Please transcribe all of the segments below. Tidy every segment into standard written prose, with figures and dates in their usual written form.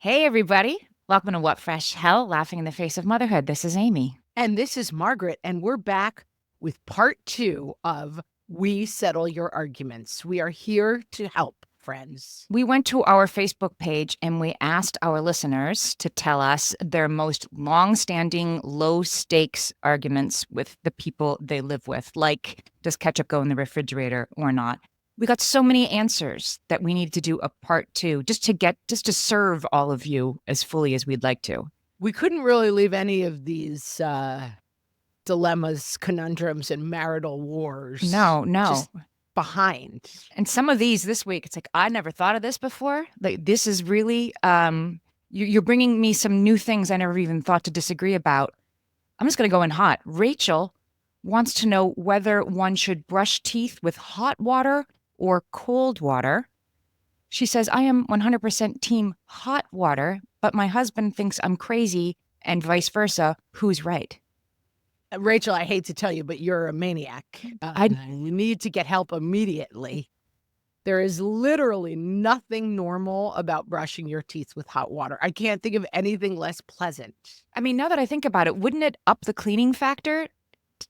Hey, everybody. Welcome to What Fresh Hell, Laughing in the Face of Motherhood. This is Amy. And this is Margaret, and we're back with part 2 of We Settle Your Arguments. We are here to help, friends. We went to our Facebook page and we asked our listeners to tell us their most long-standing, low-stakes arguments with the people they live with, like does ketchup go in the refrigerator or not? We got so many answers that we need to do a part 2 just to serve all of you as fully as we'd like to. We couldn't really leave any of these dilemmas, conundrums, and marital wars No. just behind. And some of these this week, it's like, I never thought of this before. Like, this is really, you're bringing me some new things I never even thought to disagree about. I'm just going to go in hot. Rachel wants to know whether one should brush teeth with hot water or cold water. She says, I am 100% team hot water, but my husband thinks I'm crazy and vice versa. Who's right? Rachel, I hate to tell you, but you're a maniac. You need to get help immediately. There is literally nothing normal about brushing your teeth with hot water. I can't think of anything less pleasant. I mean, now that I think about it, wouldn't it up the cleaning factor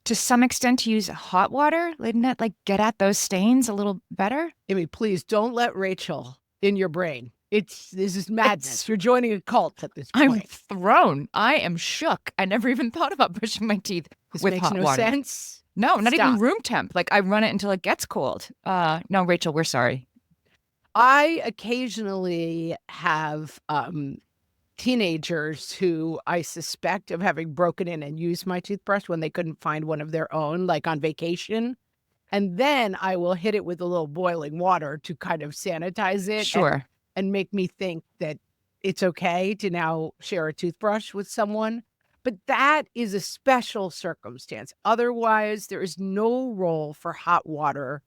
to some extent to use hot water? Wouldn't it like get at those stains a little better? Amy, please don't let Rachel in your brain. This is madness. You're joining a cult at this point. I'm thrown. I am shook. I never even thought about brushing my teeth This with makes hot no water. sense. No, not Stop. even room temp. Like I run it until it gets cold. No, Rachel, we're sorry. I occasionally have teenagers who I suspect of having broken in and used my toothbrush when they couldn't find one of their own, like on vacation. And then I will hit it with a little boiling water to kind of sanitize it. Sure. And make me think that it's okay to now share a toothbrush with someone. But that is a special circumstance. Otherwise, there is no role for hot water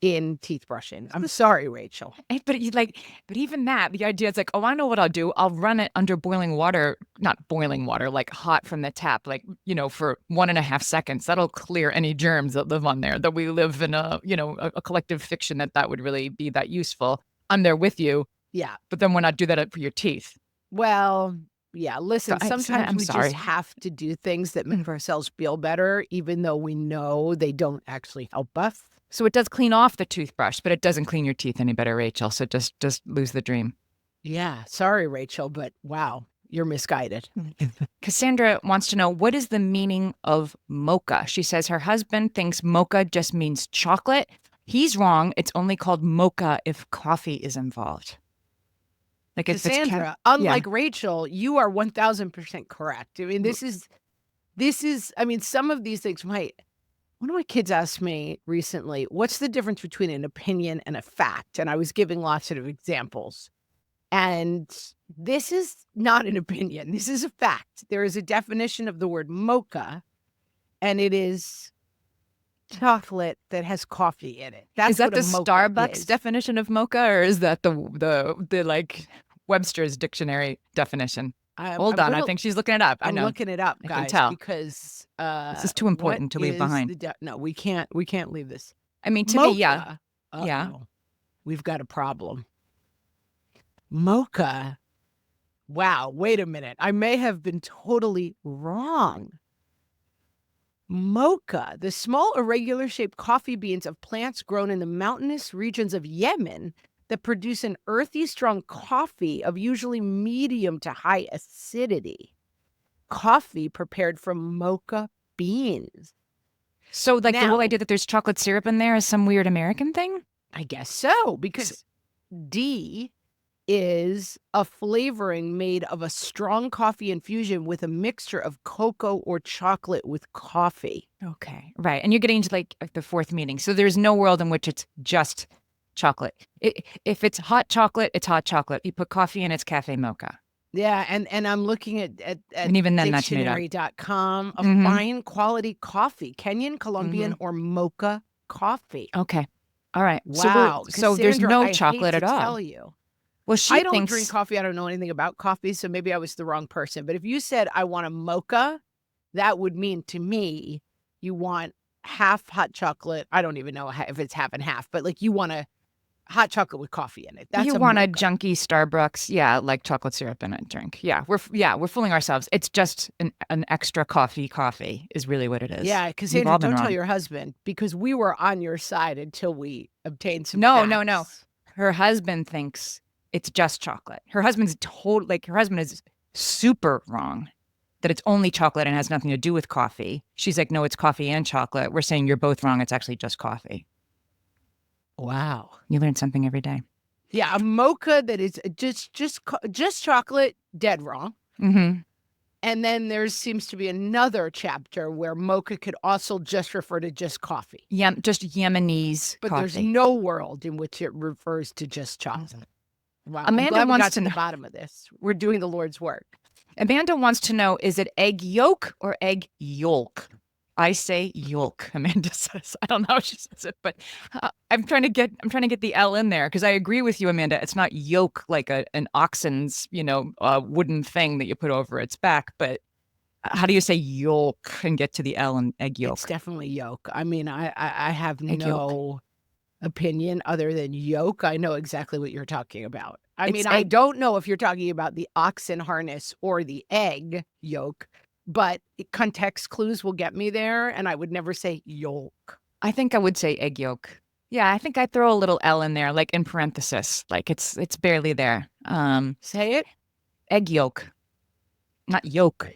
in teeth brushing. I'm sorry, Rachel. But even that, the idea is like, oh, I know what I'll do. I'll run it under boiling water, not boiling water, like hot from the tap, like, for 1.5 seconds. That'll clear any germs that live on there. That we live in a collective fiction that would really be that useful. I'm there with you. Yeah. But then why not do that for your teeth? Well, yeah, listen, sometimes we sorry. just have to do things that make ourselves feel better, even though we know they don't actually help us. So it does clean off the toothbrush, but it doesn't clean your teeth any better, Rachel. So just lose the dream. Yeah. Sorry, Rachel, but wow, you're misguided. Cassandra wants to know, what is the meaning of mocha? She says her husband thinks mocha just means chocolate. He's wrong. It's only called mocha if coffee is involved. Like Cassandra, unlike Rachel, you are 1000% correct. I mean, this is, I mean, some of these things one of my kids asked me recently, what's the difference between an opinion and a fact? And I was giving lots of examples. And this is not an opinion. This is a fact. There is a definition of the word mocha, and it is chocolate that has coffee in it. Is that the Starbucks definition of mocha, or is that the like Webster's dictionary definition? Hold on, I think she's looking it up. I'm looking it up, guys, I can tell. because this is too important to leave behind. No, we can't leave this. I mean, to mocha, me, yeah. Yeah. We've got a problem. Mocha. Wow, wait a minute. I may have been totally wrong. Mocha, the small irregular shaped coffee beans of plants grown in the mountainous regions of Yemen that produce an earthy, strong coffee of usually medium to high acidity. Coffee prepared from mocha beans. So like the whole idea that there's chocolate syrup in there is some weird American thing? I guess so, because D is a flavoring made of a strong coffee infusion with a mixture of cocoa or chocolate with coffee. Okay, right. And you're getting into like the fourth meaning. So there's no world in which it's just chocolate. If it's hot chocolate, it's hot chocolate. You put coffee in, it's cafe mocha. Yeah, and I'm looking at and even then dictionary.com, a fine quality coffee, Kenyan, Colombian, or mocha coffee. Okay. All right. Wow. So there's no I chocolate hate to at all. Tell you. Well, I don't drink coffee. I don't know anything about coffee, so maybe I was the wrong person. But if you said I want a mocha, that would mean to me you want half hot chocolate. I don't even know if it's half and half, but like you want hot chocolate with coffee in it. That's You a want a mocha. junky Starbucks, yeah, like chocolate syrup in a drink. We're fooling ourselves. It's just an extra coffee is really what it is. Yeah, because We've Andrew, all been don't tell wrong. your husband because we were on your side until we obtained some No, no, no. facts. Her husband thinks it's just chocolate. Her husband's her husband is super wrong that it's only chocolate and has nothing to do with coffee. She's like, no, it's coffee and chocolate. We're saying you're both wrong. It's actually just coffee. Wow. You learn something every day. Yeah, a mocha that is just chocolate, dead wrong. Mm-hmm. And then there seems to be another chapter where mocha could also just refer to just coffee. Yeah, just Yemenis But coffee. there's no world in which it refers to just chocolate. Wow. Amanda I'm glad we wants got to to the know. bottom of this. We're doing the Lord's work. Amanda wants to know, is it egg yolk or egg yolk? I say yolk, Amanda says. I don't know how she says it, but I'm trying to get the L in there because I agree with you, Amanda. It's not yoke like an oxen's, wooden thing that you put over its back, but how do you say yolk and get to the L in egg yolk? It's definitely yolk. I mean, I have Egg yolk. no opinion other than yolk. I know exactly what you're talking about. I It's mean, I egg- don't know if you're talking about the oxen harness or the egg yolk, but context clues will get me there, and I would never say yolk. I think I would say egg yolk. Yeah, I think I throw a little L in there, like in parenthesis, like it's barely there. Say it. Egg yolk, not yolk.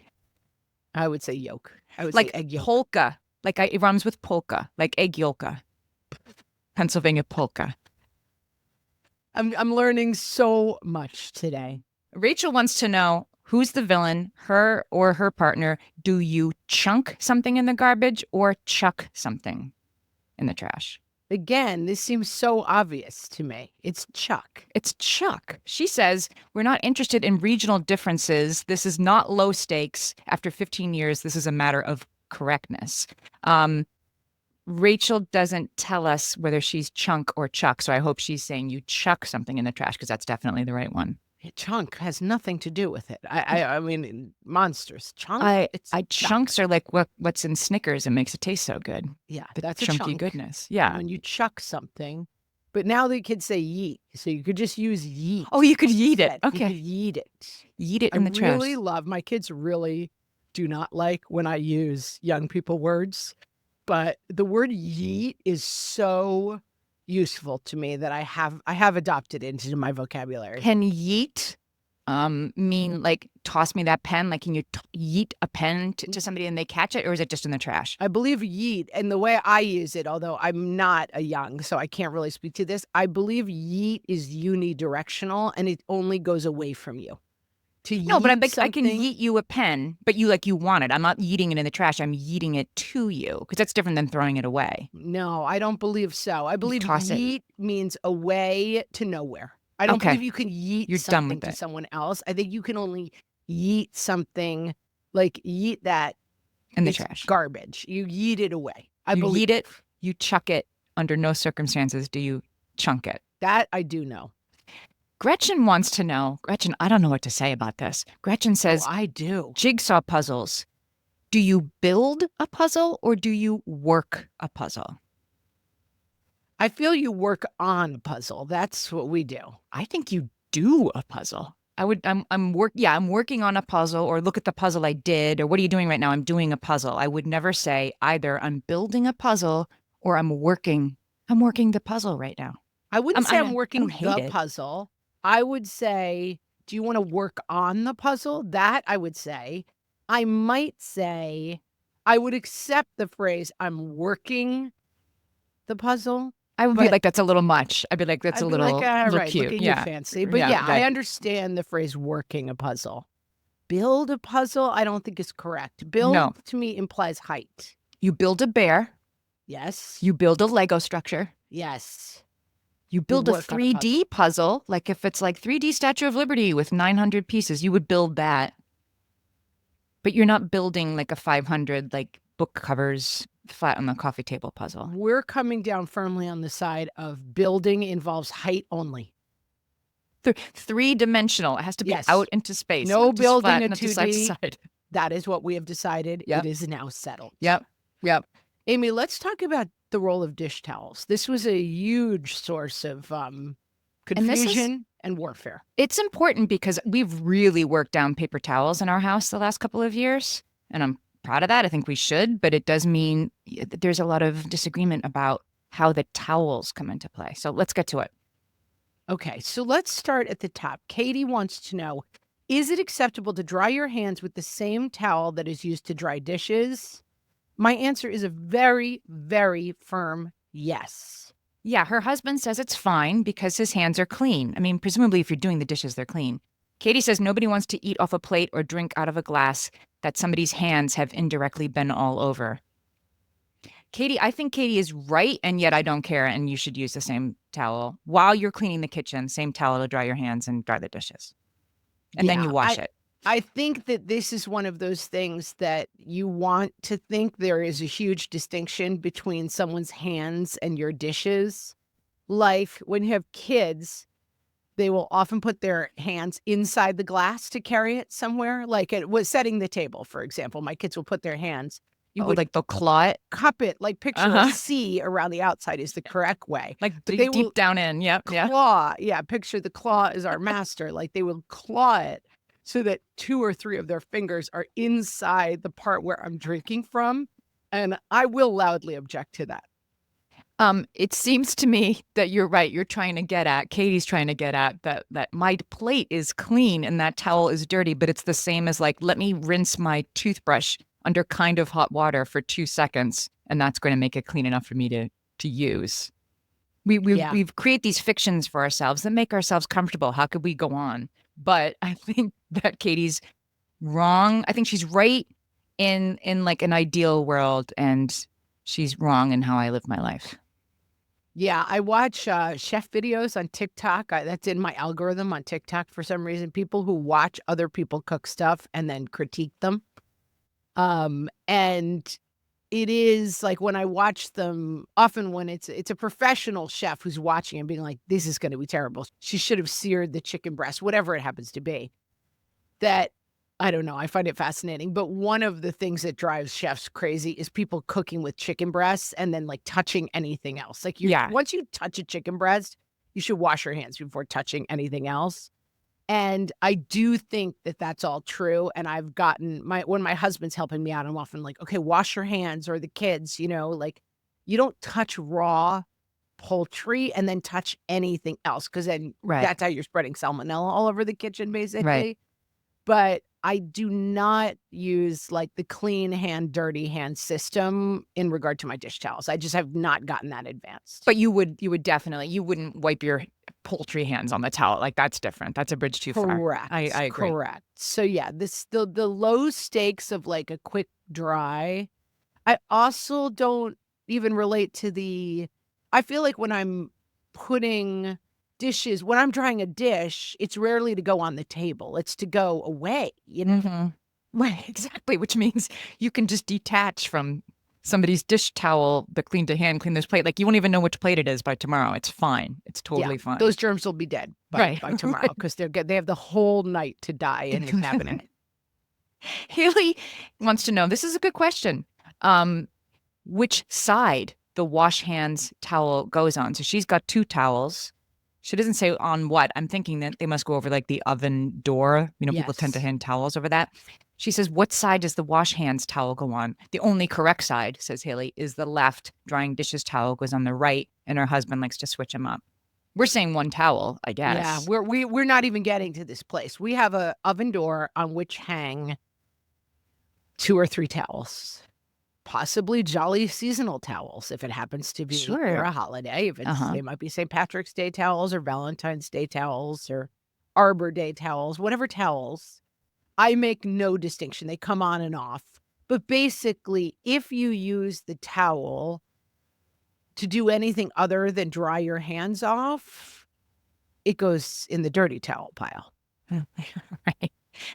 I would say yolk. I would Like say egg yolk. polka, it rhymes with polka, like egg yolka. Pennsylvania polka. I'm learning so much today. Rachel wants to know who's the villain, her or her partner. Do you chunk something in the garbage or chuck something in the trash? Again, this seems so obvious to me. It's Chuck. It's chuck. She says, we're not interested in regional differences. This is not low stakes. After 15 years, this is a matter of correctness. Rachel doesn't tell us whether she's chunk or chuck, so I hope she's saying you chuck something in the trash because that's definitely the right one. Chunk has nothing to do with it. I mean, monsters. Chunk. Chunks are like what's in Snickers and makes it taste so good. Yeah, The that's a chunky chunk. goodness. Yeah. When you chuck something, but now the kids say yeet, so you could just use yeet. Oh, you could yeet it. instead. You Okay. could yeet it. Yeet it in the trash. I really love, my kids really do not like when I use young people words, but the word yeet is so useful to me that I have adopted it into my vocabulary. Can yeet mean like toss me that pen? Like, can you yeet a pen to somebody and they catch it, or is it just in the trash? I believe yeet, and the way I use it, although I'm not a young, so I can't really speak to this, I believe yeet is unidirectional and it only goes away from you. No, but I can something- yeet you a pen, but you want it. I'm not yeeting it in the trash. I'm yeeting it to you because that's different than throwing it away. No, I don't believe so. I believe toss it. yeet means away to nowhere. I don't Okay. believe you can yeet You're done something with to it. someone else. I think you can only yeet something, like yeet that In the it's trash. garbage. You yeet it away. I You believe yeet it, you chuck it. Under no circumstances do you chunk it. that. I do know. Gretchen wants to know. Gretchen, I don't know what to say about this. Gretchen says, Oh, I do. jigsaw puzzles. Do you build a puzzle or do you work a puzzle? I feel you work on a puzzle. That's what we do. I think you do a puzzle. I'm working on a puzzle, or look at the puzzle I did, or what are you doing right now? I'm doing a puzzle. I would never say either I'm building a puzzle or I'm working the puzzle right now. I wouldn't say I'm working don't hate the it. puzzle. I would say, do you want to work on the puzzle? That I would say. I might say, I would accept the phrase, I'm working the puzzle. I would be But- like, that's a little much. I'd be like, that's I'd a be little, like, "Ah, little right, cute. look at Yeah. you fancy. But Yeah, yeah, I right. understand the phrase working a puzzle. Build a puzzle, I don't think is correct. Build No. to me implies height. You build a bear. Yes. You build a Lego structure. Yes. You build a work on a 3D puzzle. Like if it's like 3D Statue of Liberty with 900 pieces, you would build that. But you're not building like a 500 like book covers flat on the coffee table puzzle. We're coming down firmly on the side of building involves height only. Three-dimensional. It has to be Yes. out into space. No not just building flat, a not just side to 2D. side. That is what we have decided. Yep. It is now settled. Yep. Amy, let's talk about the role of dish towels. This was a huge source of And confusion and warfare. it's important because we've really worked down paper towels in our house the last couple of years, and I'm proud of that. I think we should, but it does mean that there's a lot of disagreement about how the towels come into play. So let's get to it. Okay, so let's start at the top. Katie wants to know, is it acceptable to dry your hands with the same towel that is used to dry dishes? My answer is a very, very firm yes. Yeah, her husband says it's fine because his hands are clean. I mean, presumably if you're doing the dishes, they're clean. Katie says nobody wants to eat off a plate or drink out of a glass that somebody's hands have indirectly been all over. Katie, I think Katie is right, and yet I don't care, and you should use the same towel while you're cleaning the kitchen, same towel to dry your hands and dry the dishes. And then you wash it. I think that this is one of those things that you want to think there is a huge distinction between someone's hands and your dishes. Like when you have kids, they will often put their hands inside the glass to carry it somewhere. Like it was setting the table, for example. My kids will put their hands. You would like they'll claw it? cup it, like picture a C around the outside is the correct way. Like But they will deep down in. Yep. Yeah. claw. Yeah, picture the claw as our master. Like they will claw it so that 2 or 3 of their fingers are inside the part where I'm drinking from. And I will loudly object to that. It seems to me that you're right. You're trying to get at, Katie's trying to get at that my plate is clean and that towel is dirty, but it's the same as like, let me rinse my toothbrush under kind of hot water for 2 seconds, and that's going to make it clean enough for me to use. We've create these fictions for ourselves that make ourselves comfortable. How could we go on? But I think that Katie's wrong. I think she's right in like an ideal world, and she's wrong in how I live my life. Yeah, I watch chef videos on TikTok. That's in my algorithm on TikTok for some reason. People who watch other people cook stuff and then critique them. And it is like when I watch them, often when it's a professional chef who's watching and being like, this is going to be terrible. She should have seared the chicken breast, whatever it happens to be. That, I don't know, I find it fascinating. But one of the things that drives chefs crazy is people cooking with chicken breasts and then like touching anything else. Like once you touch a chicken breast, you should wash your hands before touching anything else. And I do think that that's all true. And I've gotten when my husband's helping me out, I'm often like, okay, wash your hands, or the kids, like you don't touch raw poultry and then touch anything else. Cause then that's how you're spreading salmonella all over the kitchen, basically. Right. But I do not use like the clean hand, dirty hand system in regard to my dish towels. I just have not gotten that advanced. But you would definitely, you wouldn't wipe your poultry hands on the towel. Like that's different. That's a bridge too far. Correct. I agree. Correct. So yeah, the low stakes of like a quick dry. I also don't even relate to I feel like when I'm putting dishes, when I'm drying a dish, it's rarely to go on the table. It's to go away, Mm-hmm. Right, exactly. Which means you can just detach from somebody's dish towel, the clean to hand, clean this plate. Like you won't even know which plate it is by tomorrow. It's fine. It's totally fine. Those germs will be dead by tomorrow because they have the whole night to die in the cabinet. Haley wants to know, this is a good question, which side the wash hands towel goes on. So she's got 2 towels. She doesn't say on what. I'm thinking that they must go over like the oven door. People tend to hand towels over that. She says, what side does the wash hands towel go on? The only correct side, says Haley, is the left. Drying dishes towel goes on the right, and her husband likes to switch them up. We're saying one towel, I guess. Yeah, we're not even getting to this place. We have a oven door on which hang 2 or 3 towels. Possibly jolly seasonal towels if it happens to be for a holiday. If it's they might be St. Patrick's Day towels or Valentine's Day towels or Arbor Day towels, whatever towels. I make no distinction. They come on and off. But basically, if you use the towel to do anything other than dry your hands off, it goes in the dirty towel pile. Right.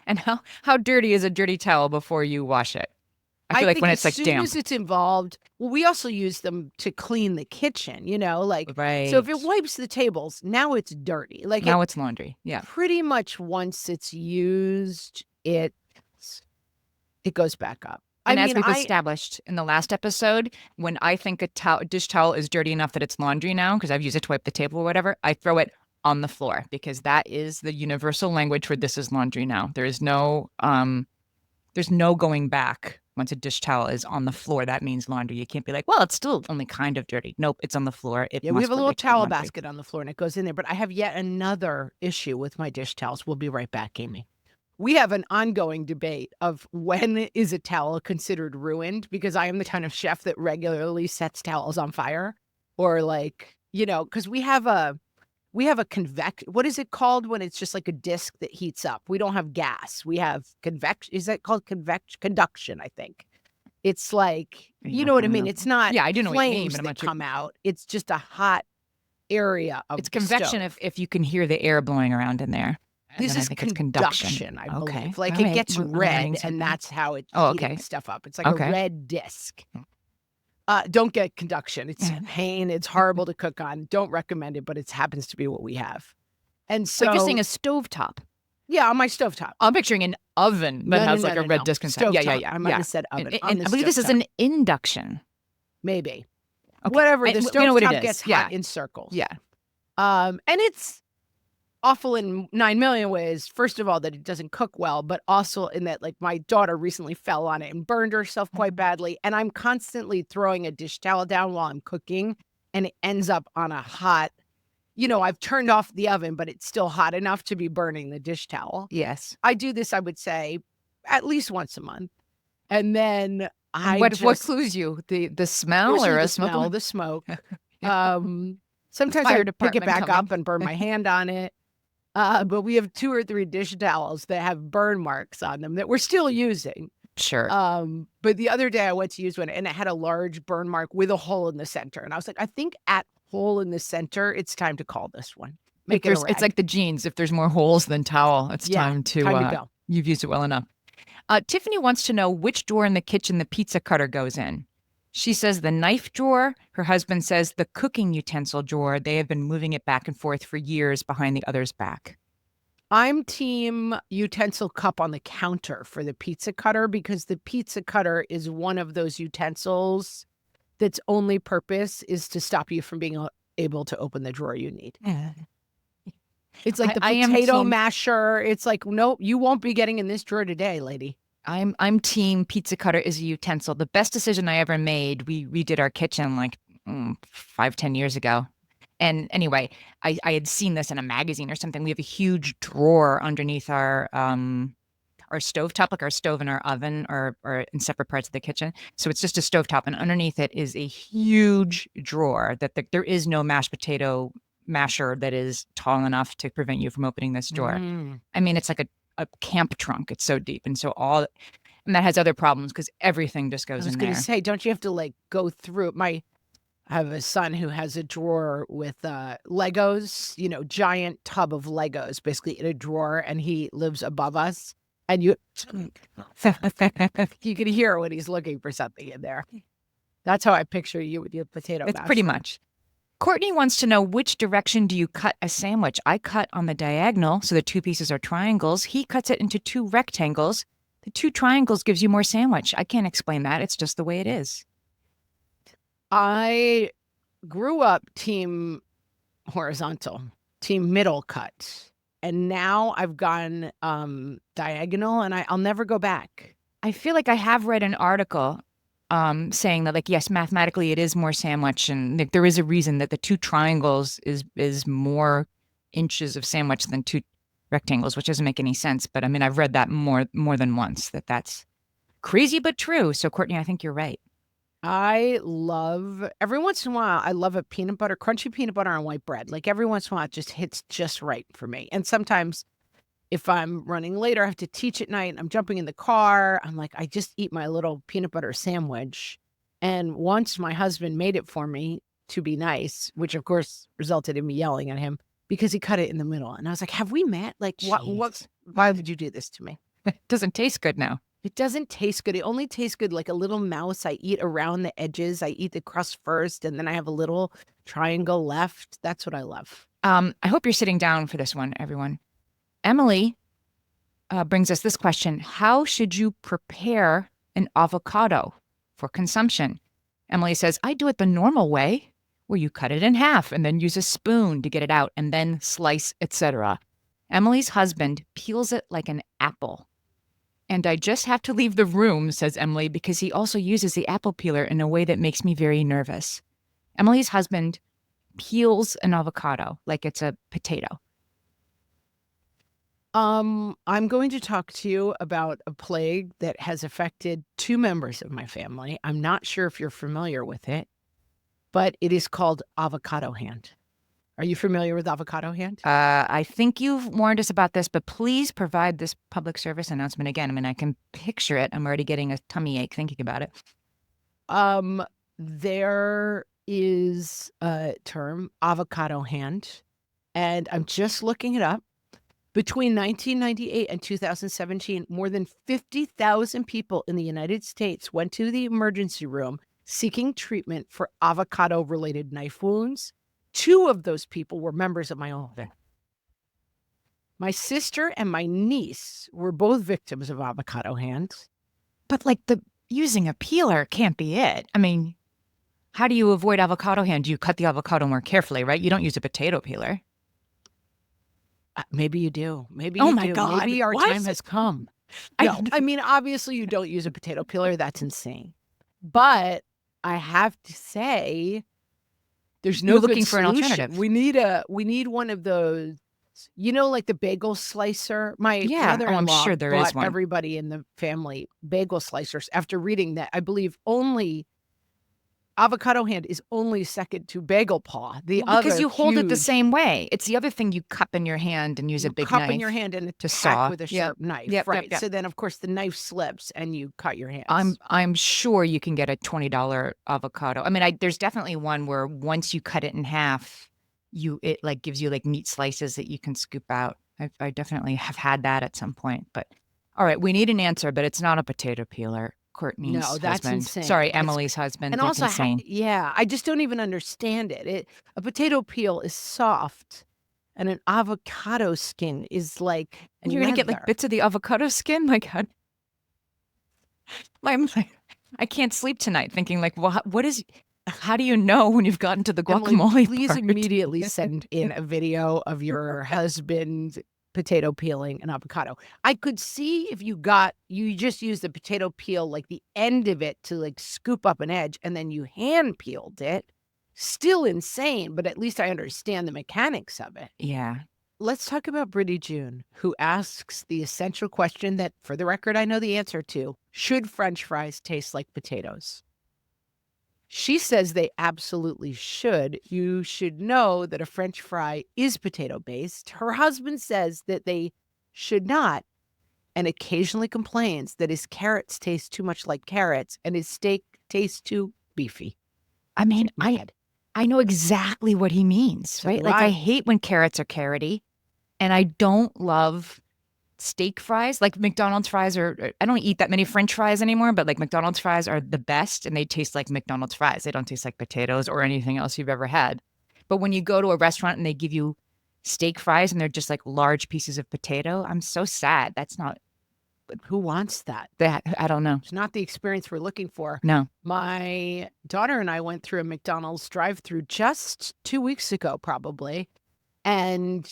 And how dirty is a dirty towel before you wash it? I feel like when it's like damp. As soon as it's involved, well, we also use them to clean the kitchen, Right. So if it wipes the tables, now it's dirty. Like now it's laundry. Yeah. Pretty much once it's used, it goes back up. I And as mean, we've established in the last episode, when I think a dish towel is dirty enough that it's laundry now, because I've used it to wipe the table or whatever, I throw it on the floor because that is the universal language for this is laundry now. There's no going back. Once a dish towel is on the floor, that means laundry. You can't be like, well, it's still only kind of dirty. Nope, it's on the floor. It yeah, we must have a little relate to the towel laundry. basket on the floor and it goes in there. But I have yet another issue with my dish towels. We'll be right back, Amy. We have an ongoing debate of when is a towel considered ruined, because I am the kind of chef that regularly sets towels on fire, or like, because we have a what is it called when it's just like a disc that heats up? We don't have gas. We have is that called conduction, I think. It's like, you know what I mean? It's not Yeah, I do know what you mean, flames but I'm that not sure. come out. It's just a hot area of It's convection stove. if you can hear the air blowing around in there. And This then I is think it's conduction, I Okay. believe. Like All it right. gets We're learning red, something. and that's how it's Oh, heating okay. stuff up. It's like a Okay. red disc. Don't get conduction. It's pain. It's horrible to cook on. Don't recommend it, but it happens to be what we have. And so you're saying a stovetop. yeah, on my stovetop. I'm picturing an oven that has like a red disc inside. Stovetop. Yeah. I might have said oven. And I believe this is stovetop. an induction. Maybe. Okay. Whatever. The We know what it stovetop is. gets Yeah. hot in circles. Yeah. And it's awful in 9 million ways. First of all, that it doesn't cook well, but also in that, like, my daughter recently fell on it and burned herself quite badly. And I'm constantly throwing a dish towel down while I'm cooking, and it ends up on a hot, I've turned off the oven, but it's still hot enough to be burning the dish towel. Yes. I do this, I would say, at least once a month. And then what clues you? The smell or a smoke? The smoke. Sometimes Fire I pick it department back coming. up and burn my hand on it. But we have 2 or 3 dish towels that have burn marks on them that we're still using. Sure. But the other day I went to use one and it had a large burn mark with a hole in the center. And I was like, I think at hole in the center, it's time to call this one. It's like the jeans. If there's more holes than towel, it's time to go. You've used it well enough. Tiffany wants to know which drawer in the kitchen the pizza cutter goes in. She says the knife drawer. Her husband says the cooking utensil drawer. They have been moving it back and forth for years behind the other's back. I'm team utensil cup on the counter for the pizza cutter, because the pizza cutter is one of those utensils that's only purpose is to stop you from being able to open the drawer you need. It's like the potato masher. It's like, nope, you won't be getting in this drawer today, lady. I'm team pizza cutter is a utensil. The best decision I ever made, we redid our kitchen like 5-10 years ago. And anyway, I had seen this in a magazine or something. We have a huge drawer underneath our stovetop, like our stove and our oven are in separate parts of the kitchen. So it's just a stovetop, and underneath it is a huge drawer that there is no mashed potato masher that is tall enough to prevent you from opening this drawer. I mean, it's like a camp trunk. It's so deep. And so and that has other problems because everything just goes in there. I was going to say, don't you have to like go through I have a son who has a drawer with Legos, giant tub of Legos, basically in a drawer, and he lives above us. And you can hear when he's looking for something in there. That's how I picture you with your potato masher. It's pretty much. Courtney wants to know, which direction do you cut a sandwich? I cut on the diagonal, so the 2 pieces are triangles. He cuts it into 2 rectangles. The 2 triangles gives you more sandwich. I can't explain that. It's just the way it is. I grew up team horizontal, team middle cut. And now I've gone diagonal, and I'll never go back. I feel like I have read an article saying that, like, yes, mathematically it is more sandwich, and like, there is a reason that the 2 triangles is more inches of sandwich than 2 rectangles, which doesn't make any sense. But I mean, I've read that more than once, that's crazy but true. So Courtney, I think you're right. I love, every once in a while, I love a crunchy peanut butter on white bread. Like every once in a while, it just hits just right for me. And sometimes if I'm running late or I have to teach at night and I'm jumping in the car, I'm like, I just eat my little peanut butter sandwich. And once my husband made it for me to be nice, which of course resulted in me yelling at him because he cut it in the middle. And I was like, have we met? Like, why would you do this to me? It doesn't taste good now. It doesn't taste good. It only tastes good like a little mouse. I eat around the edges. I eat the crust first, and then I have a little triangle left. That's what I love. I hope you're sitting down for this one, everyone. Emily brings us this question. How should you prepare an avocado for consumption. Emily says, I do it the normal way, where you cut it in half and then use a spoon to get it out and then slice, etc. Emily's husband peels it like an apple. And I just have to leave the room, says Emily, because he also uses the apple peeler in a way that makes me very nervous. Emily's husband peels an avocado like it's a potato. I'm going to talk to you about a plague that has affected two members of my family. I'm not sure if you're familiar with it, but it is called avocado hand. Are you familiar with avocado hand? I think you've warned us about this, but please provide this public service announcement again. I mean, I can picture it. I'm already getting a tummy ache thinking about it. There is a term, avocado hand, and I'm just looking it up. Between 1998 and 2017, more than 50,000 people in the United States went to the emergency room seeking treatment for avocado-related knife wounds. 2 of those people were members of my own family. My sister and my niece were both victims of avocado hands. But like using a peeler can't be it. I mean, how do you avoid avocado hand? You cut the avocado more carefully, right? You don't use a potato peeler. Maybe you do. Maybe Oh you my do. God. Maybe our What? time has come. No, I mean, obviously you don't use a potato peeler. That's insane. But I have to say, there's no You're good looking for an solution. alternative. We need one of those, like the bagel slicer. My Yeah. Oh, mother-in-law I'm sure there is bought one. everybody in the family bagel slicers after reading that. I believe only avocado hand is only second to bagel paw. The Well, because other you hold it the huge- same way. It's the other thing you cup in your hand and use a you big cup knife in your hand and to attack saw. with a Yep. sharp knife. Yep, Right. yep, yep. So then, of course, the knife slips and you cut your hands. I'm sure you can get a $20 avocado. I mean, there's definitely one where once you cut it in half, it like gives you like meat slices that you can scoop out. I definitely have had that at some point. But all right, we need an answer, but it's not a potato peeler. Courtney's No, that's husband. insane. Sorry, Emily's husband. And That's also, insane. I just don't even understand it. A potato peel is soft, and an avocado skin is like And you're gonna get like leather. bits of the avocado skin. Like, I can't sleep tonight thinking like, well, how do you know when you've gotten to the Emily, guacamole please part? immediately send in a video of your husband potato peeling an avocado. I could see if you just used the potato peel, like the end of it to like scoop up an edge, and then you hand peeled it. Still insane, but at least I understand the mechanics of it. Yeah. Let's talk about Britty June, who asks the essential question that, for the record, I know the answer to. Should French fries taste like potatoes? She says they absolutely should. You should know that a French fry is potato-based. Her husband says that they should not, and occasionally complains that his carrots taste too much like carrots and his steak tastes too beefy. I mean, I know exactly what he means, right? Like, I hate when carrots are carroty, and I don't love steak fries. Like McDonald's fries I don't eat that many French fries anymore, but like McDonald's fries are the best, and they taste like McDonald's fries. They don't taste like potatoes or anything else you've ever had. But when you go to a restaurant and they give you steak fries and they're just like large pieces of potato, I'm so sad. That's not. Who wants that? I don't know. It's not the experience we're looking for. No. My daughter and I went through a McDonald's drive-through just 2 weeks ago, probably, and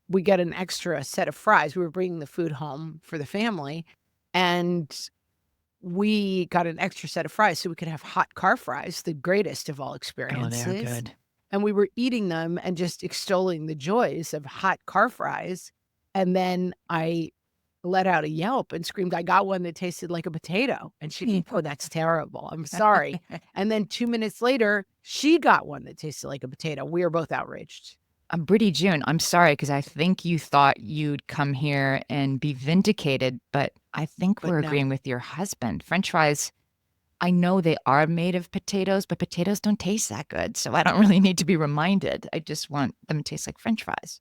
we got an extra set of fries. We were bringing the food home for the family, and we got an extra set of fries so we could have hot car fries, the greatest of all experiences. Oh, they're good. And we were eating them and just extolling the joys of hot car fries. And then I let out a yelp and screamed, I got one that tasted like a potato. And she, oh, that's terrible. I'm sorry. And then 2 minutes later, she got one that tasted like a potato. We were both outraged. Britty June, I'm sorry, because I think you thought you'd come here and be vindicated, but I think we're agreeing with your husband. French fries, I know they are made of potatoes, but potatoes don't taste that good, so I don't really need to be reminded. I just want them to taste like French fries.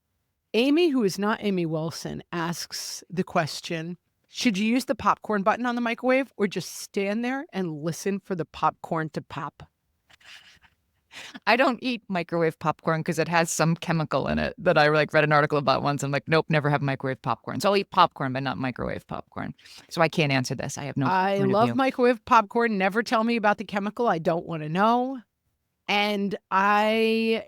Amy, who is not Amy Wilson, asks the question, should you use the popcorn button on the microwave or just stand there and listen for the popcorn to pop? I don't eat microwave popcorn because it has some chemical in it that I like read an article about once. I'm like, nope, never have microwave popcorn. So I'll eat popcorn, but not microwave popcorn. So I can't answer this. I have no I point of love view. microwave popcorn. Never tell me about the chemical. I don't want to know. And I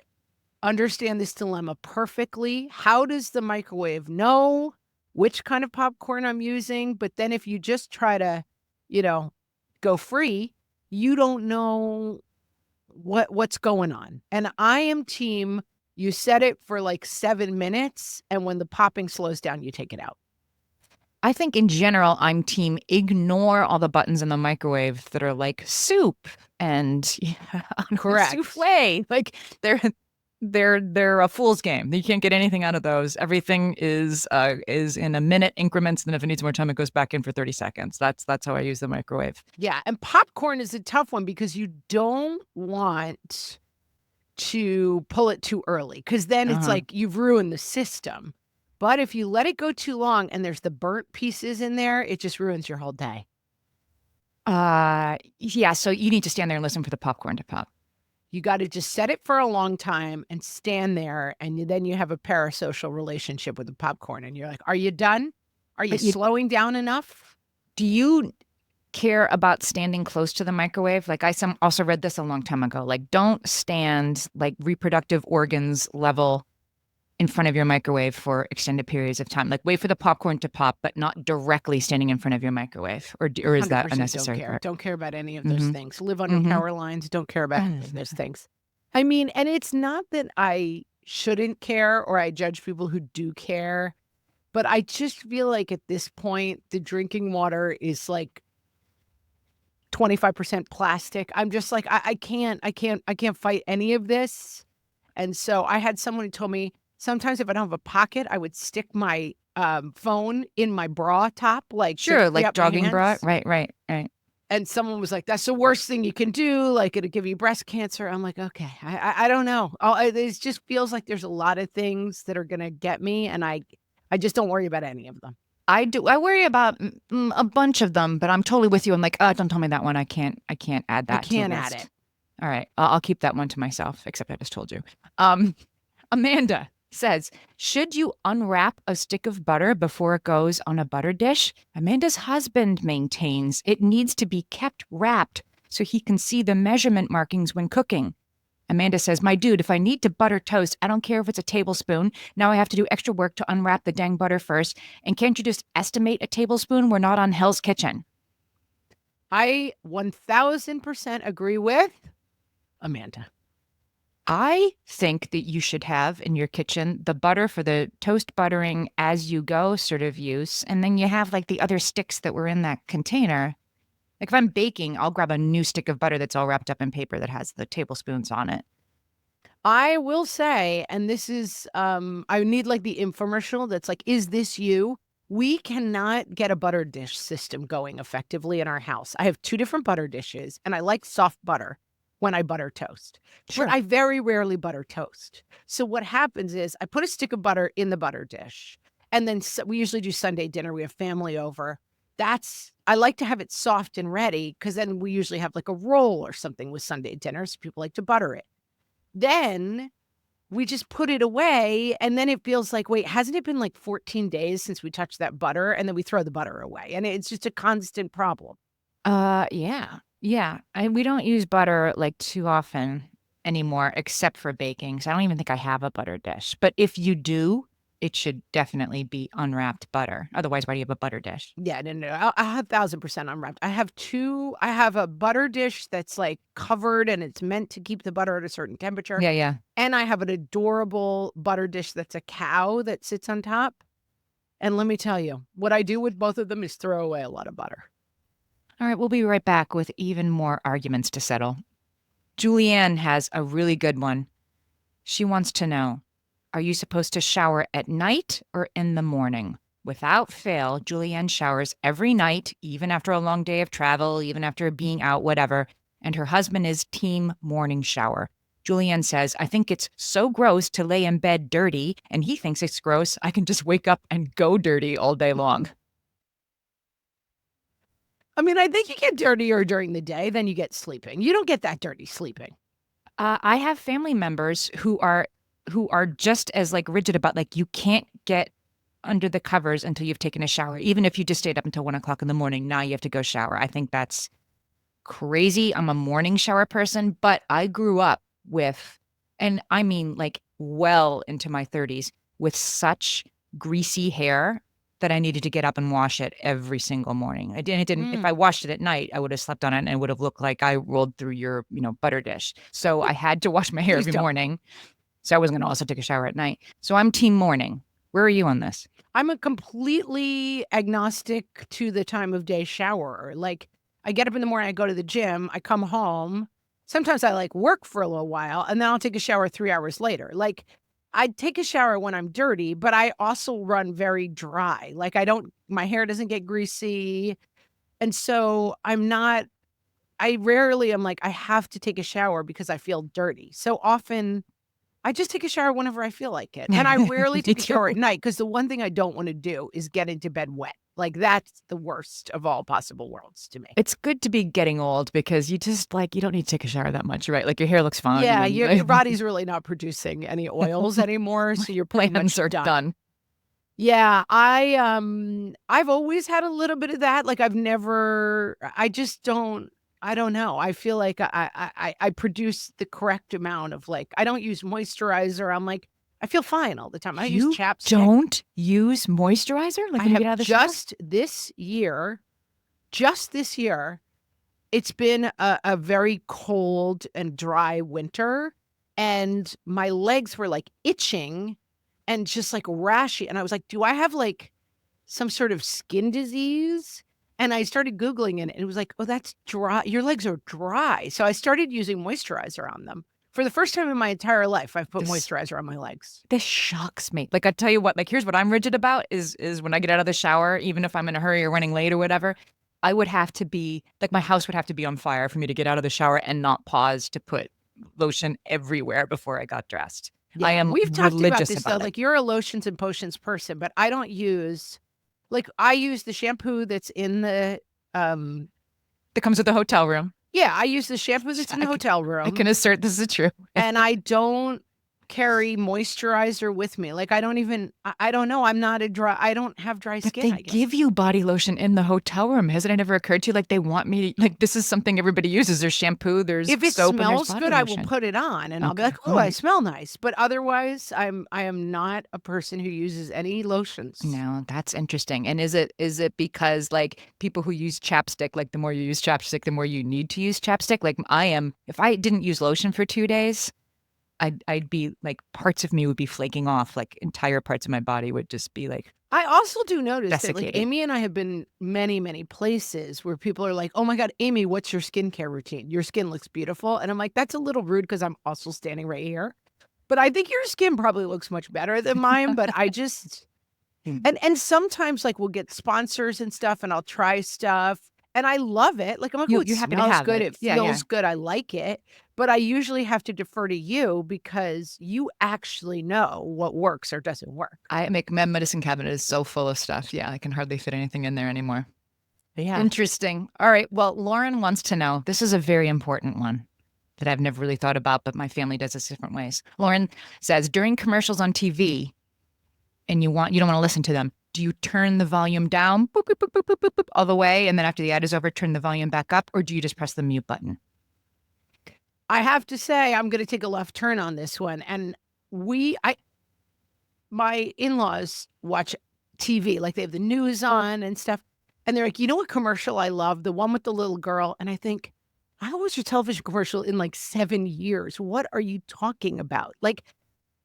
understand this dilemma perfectly. How does the microwave know which kind of popcorn I'm using? But then if you just try to, you know, go free, you don't know what's going on. And I am team you set it for like 7 minutes and when the popping slows down, you take it out. I think in general, I'm team ignore all the buttons in the microwave that are like soup and Correct. souffle. Like they're a fool's game. You can't get anything out of those. Everything is in a minute increments. And if it needs more time, it goes back in for 30 seconds. That's how I use the microwave. Yeah. And popcorn is a tough one because you don't want to pull it too early because then it's like you've ruined the system. But if you let it go too long and there's the burnt pieces in there, it just ruins your whole day. Yeah, so you need to stand there and listen for the popcorn to pop. You got to just set it for a long time and stand there. And then you have a parasocial relationship with the popcorn. And you're like, are you done? Are you slowing down enough? Do you care about standing close to the microwave? Like also read this a long time ago. Like don't stand like reproductive organs level in front of your microwave for extended periods of time. Like wait for the popcorn to pop, but not directly standing in front of your microwave. Or is that unnecessary? Don't care about any of those things. Live under power lines. Don't care about any of those things. I mean, and it's not that I shouldn't care or I judge people who do care, but I just feel like at this point, the drinking water is like 25% plastic. I'm just like, I can't fight any of this. And so I had someone who told me, sometimes if I don't have a pocket, I would stick my phone in my bra top, like sure, like jogging bra. Right. And someone was like, "That's the worst thing you can do. Like it'll give you breast cancer." I'm like, "Okay, I don't know. It just feels like there's a lot of things that are gonna get me, and I just don't worry about any of them." I do. I worry about a bunch of them, but I'm totally with you. I'm like, don't tell me that one. I can't add that. I can't add it. All right, I'll keep that one to myself. Except I just told you. Amanda says, should you unwrap a stick of butter before it goes on a butter dish? Amanda's husband maintains it needs to be kept wrapped so he can see the measurement markings when cooking. Amanda says, my dude, if I need to butter toast, I don't care if it's a tablespoon. Now I have to do extra work to unwrap the dang butter first. And can't you just estimate a tablespoon? We're not on Hell's Kitchen. I 1000% agree with Amanda. I think that you should have in your kitchen the butter for the toast buttering as you go sort of use. And then you have like the other sticks that were in that container. Like if I'm baking, I'll grab a new stick of butter that's all wrapped up in paper that has the tablespoons on it. I will say, and this is, I need like the infomercial that's like, is this you? We cannot get a butter dish system going effectively in our house. I have 2 different butter dishes and I like soft butter when I butter toast. Sure. But I very rarely butter toast. So what happens is I put a stick of butter in the butter dish and then we usually do Sunday dinner. We have family over. I like to have it soft and ready because then we usually have like a roll or something with Sunday dinner. So people like to butter it. Then we just put it away and then it feels like, wait, hasn't it been like 14 days since we touched that butter? And then we throw the butter away and it's just a constant problem. Yeah. We don't use butter like too often anymore, except for baking. So I don't even think I have a butter dish. But if you do, it should definitely be unwrapped butter. Otherwise, why do you have a butter dish? Yeah, no. I have 1000% unwrapped. I have a butter dish that's like covered and it's meant to keep the butter at a certain temperature. Yeah. And I have an adorable butter dish that's a cow that sits on top. And let me tell you, what I do with both of them is throw away a lot of butter. All right, we'll be right back with even more arguments to settle. Julianne has a really good one. She wants to know, are you supposed to shower at night or in the morning? Without fail, Julianne showers every night, even after a long day of travel, even after being out, whatever. And her husband is team morning shower. Julianne says, I think it's so gross to lay in bed dirty, and he thinks it's gross. I can just wake up and go dirty all day long. I mean, I think you get dirtier during the day, then you get sleeping. You don't get that dirty sleeping. I have family members who are just as like rigid about like you can't get under the covers until you've taken a shower. Even if you just stayed up until 1 o'clock in the morning, now you have to go shower. I think that's crazy. I'm a morning shower person, but I grew up with, and I mean like well into my 30s, with such greasy hair that I needed to get up and wash it every single morning. I didn't, it didn't, if Mm, I washed it at night, I would have slept on it and it would have looked like I rolled through your, butter dish. So I had to wash my hair please every don't. morning. So I was going to also take a shower at night. So I'm team morning. Where are you on this? I'm a completely agnostic to the time of day shower. Like, I get up in the morning, I go to the gym, I come home. Sometimes I like work for a little while and then I'll take a shower 3 hours later. Like, I take a shower when I'm dirty, but I also run very dry. Like, my hair doesn't get greasy. And so I rarely am like, I have to take a shower because I feel dirty. So often I just take a shower whenever I feel like it, and I rarely Me take a shower too. at night because the one thing I don't wanna do is get into bed wet. Like, that's the worst of all possible worlds to me. It's good to be getting old because you just like, you don't need to take a shower that much, right? Like your hair looks fine Yeah, and your body's really not producing any oils anymore, so you're pretty plans much are done. done. Yeah, I've always had a little bit of that, like, I just don't I don't know, I feel like I produce the correct amount of, like I don't use moisturizer, I'm like, I feel fine all the time, I use You chapstick. don't use moisturizer? Like I when you get have out of the shower? just this year, it's been a very cold and dry winter, and my legs were, like, itching and just, like, rashy, and I was like, "Do I have, like, some sort of skin disease?" And I started Googling it, and it was like, "Oh, that's dry your legs are dry." So I started using moisturizer on them. For the first time in my entire life, I've put This moisturizer on my legs. this shocks me. Like I tell you what, like here's what I'm rigid about is when I get out of the shower, even if I'm in a hurry or running late or whatever, I would have to be like my house would have to be on fire for me to get out of the shower and not pause to put lotion everywhere before I got dressed. I Yeah, am we've talked about religious this though, about it. like, you're a lotions and potions person, but I don't use like, I use the shampoo that's in the, um That comes with the hotel room. yeah, I use the shampoo that's in the I can, hotel I room, can assert this is true. and I don't carry moisturizer with me, like, I don't even I don't know, I don't have dry But skin, they I guess. give you body lotion in the hotel room. Hasn't it ever occurred to you like they want me to, like this is something everybody uses. There's shampoo, there's If it soap, and there's smells body good, I will lotion. put it on, and I'll be Okay. like, All "Ooh, I right. smell nice," but otherwise, I am not a person who uses any lotions. No, that's interesting. And is it because like people who use chapstick, like the more you use chapstick, the more you need to use chapstick? Like I am, if I didn't use lotion for 2 days, I'd be like parts of me would be flaking off. Like entire parts of my body would just be like I also do notice that, like, desiccated. Amy and I have been many, many places where people are like, "Oh my god, Amy, what's your skincare routine? Your skin looks beautiful." And I'm like, "That's a little rude because 'cause I'm also standing right here." But I think your skin probably looks much better than mine, but I just Mm. and sometimes, like, we'll get sponsors and stuff, and I'll try stuff, and I love it. Like, I'm like, "Oh, it You're happy to smells have good, it. it Yeah, yeah. feels good, I like it." But I usually have to defer to you because you actually know what works or doesn't work. My medicine cabinet is so full of stuff. Yeah, I can hardly fit anything in there anymore. Yeah. Interesting. All right. Well, Lauren wants to know. This is a very important one that I've never really thought about, but my family does this different ways. Lauren says during commercials on TV, and you don't want to listen to them. Do you turn the volume down boop, boop, boop, boop, boop, boop, boop, all the way, and then after the ad is over, turn the volume back up, or do you just press the mute button? I have to say, I'm gonna take a left turn on this one, and my in-laws watch TV, like, they have the news on and stuff, and they're like, "You know what commercial I love? The one with the little girl," and I think, "I haven't watched a television commercial in, like, 7 years. What are you talking about?" Like,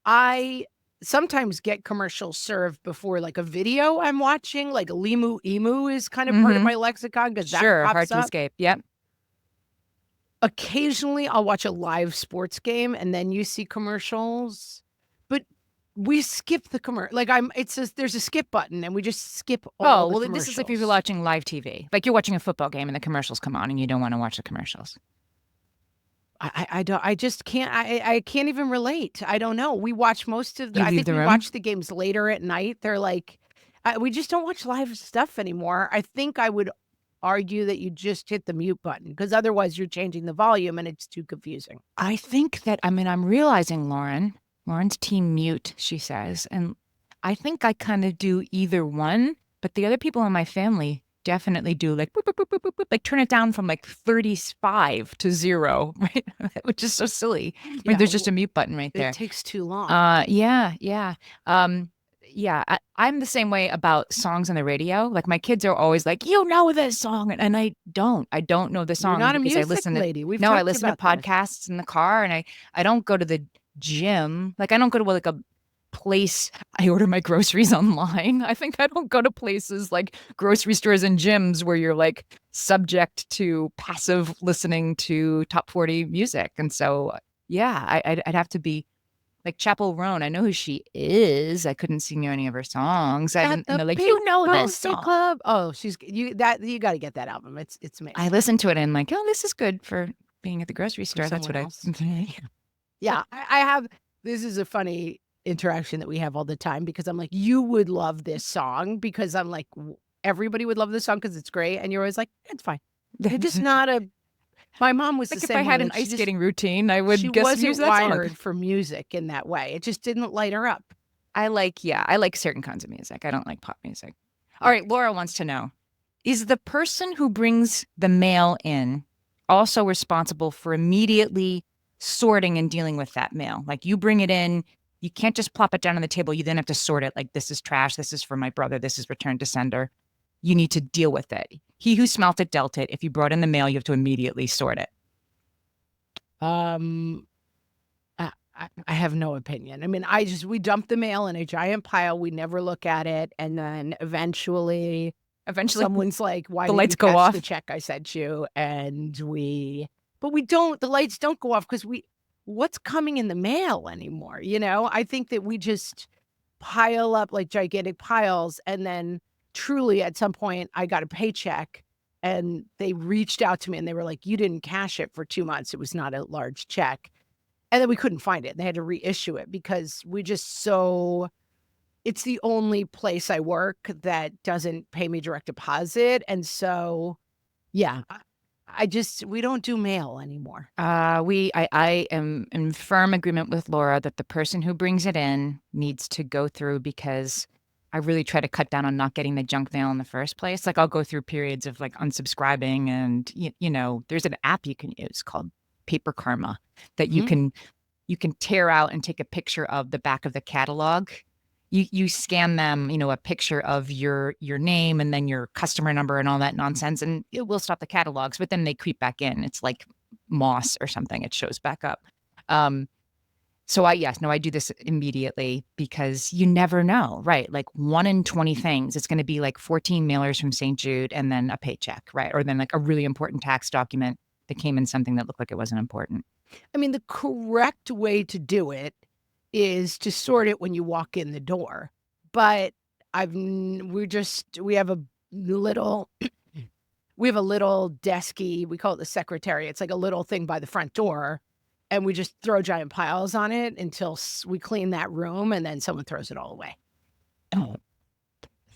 I sometimes get commercials served before, like, a video I'm watching, like, Limu Emu is kind of part of Mm-hmm. my lexicon because that Sure. Hard pops to up. escape. Yep. Occasionally, I'll watch a live sports game, and then you see commercials, but we skip the like, it says there's a skip button, and we just skip all Oh, the well, this is if you're commercials. watching live TV. Like you're watching a football game and the commercials come on and you don't want to watch the commercials. I don't I just can't I can't even relate. I don't know. We watch most of the You I leave think the we room? watch the games later at night. They're like we just don't watch live stuff anymore. I think I would argue that you just hit the mute button, because otherwise you're changing the volume and it's too confusing. I think that, I mean, I'm realizing Lauren's team mute, she says. And I think I kind of do either one, but the other people in my family definitely do like, boop, boop, boop, boop, boop, boop, like turn it down from like 35 to 0, right? Which is so silly. I mean, Yeah, there's just a mute button right there. it takes too long. Yeah. Yeah, I'm the same way about songs on the radio. Like my kids are always like, "You know this song," and I don't. I don't know the You're song not a because I music listen to lady. We've no, I talked listen to about this. podcasts in the car, and I don't go to the gym. Like I don't go to like a place. I order my groceries online. I think I don't go to places like grocery stores and gyms where you're like subject to passive listening to top 40 music. And so, yeah, I'd have to be like Chapel Roan. I know who she is. I couldn't sing any of her songs. And they're like, you know this song. Club. Oh, you got to get that album. It's amazing. I listened to it and like, oh, this is good for being at the grocery store. That's what else. I. Yeah, I have. This is a funny interaction that we have all the time because I'm like, you would love this song because I'm like, everybody would love this song because it's great, and you're always like, it's fine. It's just not a. My mom was like the if same I had way. an ice skating routine, I would she guess wasn't use that wired song. for music in that way. It just didn't light her up. I like certain kinds of music. I don't like pop music. All right, Laura wants to know, is the person who brings the mail in also responsible for immediately sorting and dealing with that mail? Like you bring it in, you can't just plop it down on the table. You then have to sort it. Like this is trash. This is for my brother. This is return to sender. You need to deal with it. He who smelt it dealt it. If you brought in the mail, you have to immediately sort it. I have no opinion. I mean, we dump the mail in a giant pile. We never look at it. And then eventually someone's like, why the didn't lights you go catch off? the check I sent you? And but we don't, the lights don't go off because what's coming in the mail anymore? You know, I think that we just pile up like gigantic piles. And then truly at some point I got a paycheck and they reached out to me and they were like, you didn't cash it for 2 months. It was not a large check. And then we couldn't find it. They had to reissue it because it's the only place I work that doesn't pay me direct deposit. And so, yeah, we don't do mail anymore. I am in firm agreement with Laura that the person who brings it in needs to go through, because I really try to cut down on not getting the junk mail in the first place. Like I'll go through periods of like unsubscribing, and you know, there's an app you can use called Paper Karma that you can tear out and take a picture of the back of the catalog. You scan them, you know, a picture of your name and then your customer number and all that nonsense, and it will stop the catalogs, but then they creep back in. It's like moss or something. It shows back up. So I do this immediately because you never know, right? Like 1 in 20 things, it's going to be like 14 mailers from St. Jude and then a paycheck, right? Or then like a really important tax document that came in something that looked like it wasn't important. I mean, the correct way to do it is to sort it when you walk in the door. But we have a little desky, we call it the secretary. It's like a little thing by the front door. And we just throw giant piles on it until we clean that room, and then someone throws it all away. Oh,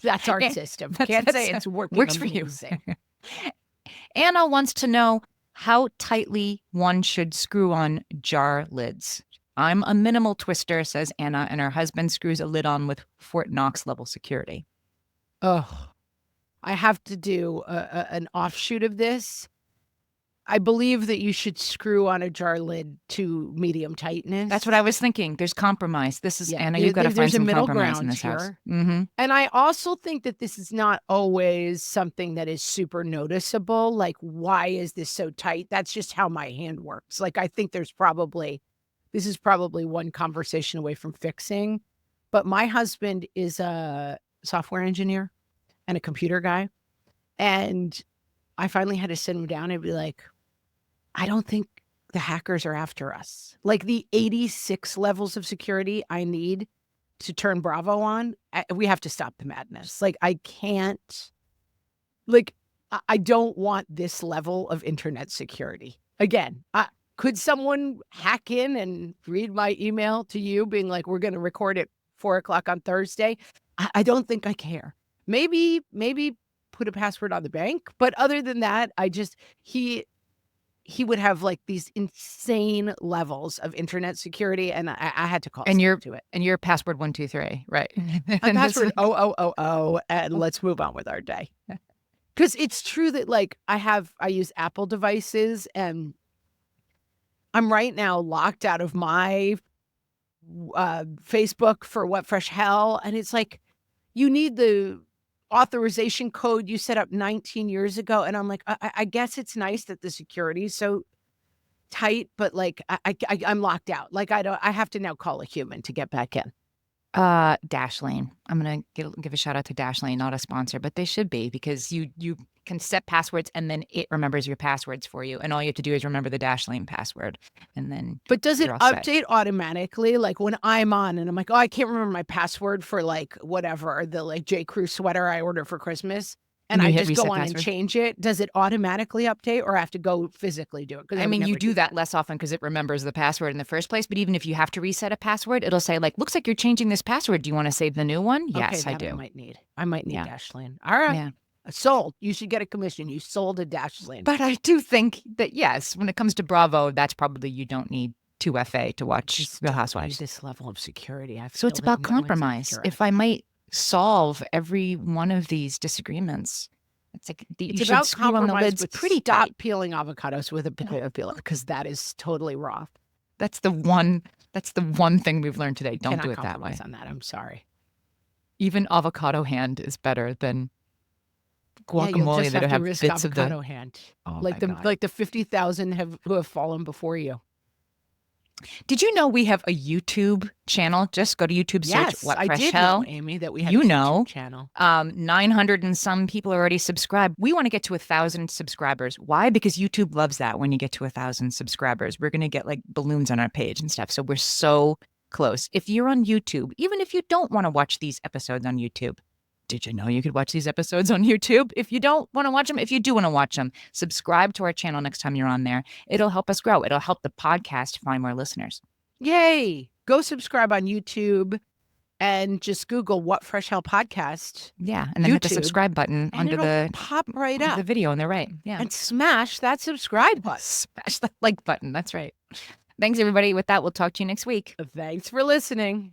that's our system. Can't say it's working. Works for you. Anna wants to know how tightly one should screw on jar lids. I'm a minimal twister, says Anna, and her husband screws a lid on with Fort Knox level security. Oh, I have to do an offshoot of this. I believe that you should screw on a jar lid to medium tightness. That's what I was thinking. There's compromise. This is, Anna, you've got to find some compromise in this house. Mm-hmm. And I also think that this is not always something that is super noticeable. Like, why is this so tight? That's just how my hand works. Like, I think this is probably one conversation away from fixing. But my husband is a software engineer and a computer guy. And I finally had to sit him down and be like, I don't think the hackers are after us. Like the 86 levels of security I need to turn Bravo on, we have to stop the madness. Like I can't, like I don't want this level of internet security. Again, could someone hack in and read my email to you being like, we're going to record at 4:00 on Thursday? I don't think I care. Maybe put a password on the bank. But other than that, he would have like these insane levels of internet security, and I had to call And to it. and your password 123, right? My password and let's move on with our day. Because it's true that like I use Apple devices, and I'm right now locked out of my Facebook for What Fresh Hell, and it's like you need the authorization code you set up 19 years ago, and I'm like, I guess it's nice that the security is so tight, but like I'm locked out. Like I have to now call a human to get back in. Dashlane. I'm gonna give a shout out to Dashlane, not a sponsor, but they should be, because you can set passwords and then it remembers your passwords for you, and all you have to do is remember the Dashlane password, and then. But does it you're all set. update automatically? Like when I'm on and I'm like, oh, I can't remember my password for like whatever, the like J. Crew sweater I ordered for Christmas, and you I hit just go reset on and password? change it. Does it automatically update, or I have to go physically do it? Because I mean, you do that less often because it remembers the password in the first place. But even if you have to reset a password, it'll say like, looks like you're changing this password. Do you want to save the new one? Yes, I do. I might need Yeah. Dashlane. All right. Yeah. Sold. You should get a commission. You sold a Dashlane. But I do think that, yes, when it comes to Bravo, that's probably, you don't need 2FA to watch Real Housewives. This level of security. So it's about compromise. If I might solve every one of these disagreements, it's like it's about compromise, but pretty stop tight. peeling avocados with a potato peeler, because that is totally raw. That's the one thing we've learned today. Don't do it that way. On that. I'm sorry. Even avocado hand is better than guacamole that have bits of avocado hand. Oh, like the 50,000 who have fallen before you. Did you know we have a YouTube channel? Just go to YouTube, search What Fresh Hell. Know, Amy, that we have a YouTube channel. 900 and some people are already subscribed. We want to get to 1,000 subscribers. Why? Because YouTube loves that when you get to 1,000 subscribers. We're going to get like balloons on our page and stuff. So we're so close. If you're on YouTube, even if you don't want to watch these episodes on YouTube, did you know you could watch these episodes on YouTube? If you don't want to watch them, if you do want to watch them, subscribe to our channel next time you're on there. It'll help us grow. It'll help the podcast find more listeners. Yay. Go subscribe on YouTube and just Google What Fresh Hell Podcast. Yeah. And then hit the subscribe button under the pop right up. The video on the right. Yeah. And smash that subscribe button. Smash the like button. That's right. Thanks, everybody. With that, we'll talk to you next week. Thanks for listening.